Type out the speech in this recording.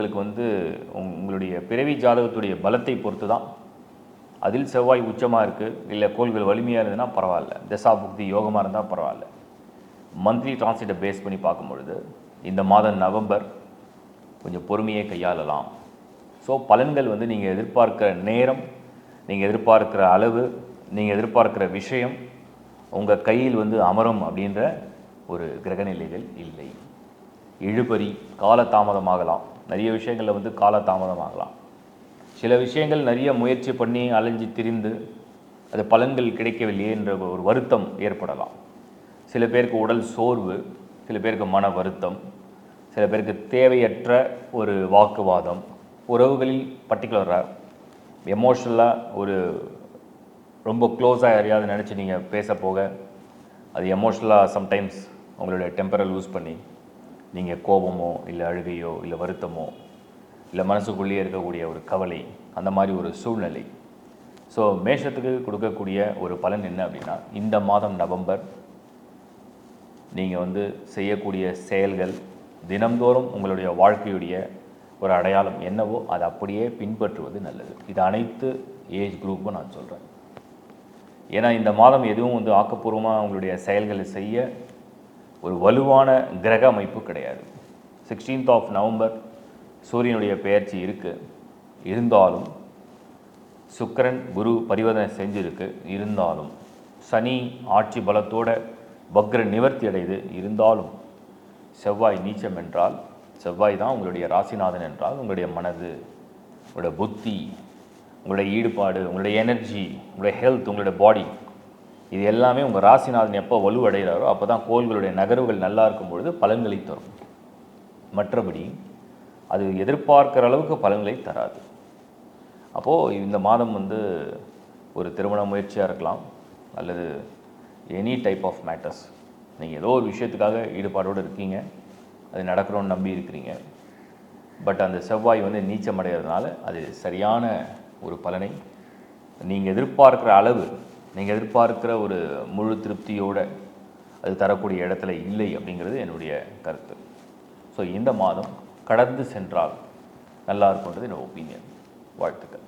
உங்களுக்கு வந்து உங்களுடைய பிறவி ஜாதகத்துடைய பலத்தை பொறுத்து தான். அதில் செவ்வாய் உச்சமாக இருக்குது, இல்லை கோள்கள் வலிமையாக இருந்ததுன்னா பரவாயில்ல, தசா புக்தி யோகமாக இருந்தால் பரவாயில்ல. மந்த்லி டிரான்சிட்டை பேஸ் பண்ணி பார்க்கும் பொழுது இந்த மாதம் நவம்பர் கொஞ்சம் பொறுமையை கையாளலாம். ஸோ பலன்கள் வந்து நீங்கள் எதிர்பார்க்கிற நேரம், நீங்கள் எதிர்பார்க்கிற அளவு, நீங்கள் எதிர்பார்க்கிற விஷயம் உங்கள் கையில் வந்து அமரும் அப்படின்ற ஒரு கிரகநிலைகள் இல்லை. இழுபறி, காலதாமதமாகலாம். நிறைய விஷயங்களில் வந்து காலதாமதமாகலாம். சில விஷயங்கள் நிறைய முயற்சி பண்ணி அலைஞ்சி திரிந்து அது பலன்கள் கிடைக்கவில்லையே என்ற ஒரு வருத்தம் ஏற்படலாம். சில பேருக்கு உடல் சோர்வு, சில பேருக்கு மன வருத்தம், சில பேருக்கு தேவையற்ற ஒரு வாக்குவாதம், உறவுகளில் பர்டிகுலராக எமோஷ்னலாக ஒரு ரொம்ப க்ளோஸாக யாரையாவது நினச்சி நீங்கள் பேச போக அது எமோஷ்னலாக சம்டைம்ஸ் உங்களுடைய டெம்பரை லூஸ் பண்ணி நீங்கள் கோபமோ இல்லை அழுகையோ இல்லை வருத்தமோ இல்லை மனசுக்குள்ளேயே இருக்கக்கூடிய ஒரு கவலை, அந்த மாதிரி ஒரு சூழ்நிலை. ஸோ மேஷத்துக்கு கொடுக்கக்கூடிய ஒரு பலன் என்ன அப்படின்னா, இந்த மாதம் நவம்பர் நீங்கள் வந்து செய்யக்கூடிய செயல்கள் தினந்தோறும் உங்களுடைய வாழ்க்கையுடைய ஒரு அடையாளம் என்னவோ அதை அப்படியே பின்பற்றுவது நல்லது. இது அனைத்து ஏஜ் குரூப்பும் நான் சொல்கிறேன். ஏன்னா இந்த மாதம் எதுவும் வந்து ஆக்கப்பூர்வமாக உங்களுடைய செயல்களை செய்ய ஒரு வலுவான கிரக அமைப்பு கிடையாது. 16th of நவம்பர் சூரியனுடைய பெயர்ச்சி இருக்குது. இருந்தாலும் சுக்கிரன் குரு பரிவர்த்தனை செஞ்சுருக்கு. இருந்தாலும் சனி ஆட்சி பலத்தோட வக்ர நிவர்த்தி அடையுது. இருந்தாலும் செவ்வாய் நீச்சம் என்றால், செவ்வாய் தான் உங்களுடைய ராசிநாதன் என்றால், உங்களுடைய மனது, உங்களுடைய புத்தி, உங்களுடைய ஈடுபாடு, உங்களுடைய எனர்ஜி, உங்களுடைய ஹெல்த், உங்களுடைய பாடி, இது எல்லாமே உங்கள் ராசிநாதன் எப்போ வலுவடைகிறாரோ அப்போ தான் கோள்களுடைய நகர்வுகள் நல்லா இருக்கும் பொழுது பலன்களை தரும். மற்றபடி அது எதிர்பார்க்கிற அளவுக்கு பலன்களை தராது. அப்போது இந்த மாதம் வந்து ஒரு திருமண முயற்சியாக இருக்கலாம், அல்லது எனி டைப் ஆஃப் மேட்டர்ஸ், நீங்கள் ஏதோ ஒரு விஷயத்துக்காக ஈடுபாடோடு இருக்கீங்க, அது நடக்கணும்னு நம்பி இருக்கிறீங்க. பட் அந்த செவ்வாய் வந்து நீச்சம் அடைகிறதுனால அது சரியான ஒரு பலனை நீங்கள் எதிர்பார்க்குற அளவு, நீங்கள் எதிர்பார்க்குற ஒரு முழு திருப்தியோடு அது தரக்கூடிய இடத்துல இல்லை அப்படிங்கிறது என்னுடைய கருத்து. ஸோ இந்த மாதம் கடந்து சென்றால் நல்லா இருக்கும்ன்றது என்னோட ஒப்பீனியன். வாழ்த்துக்கள்.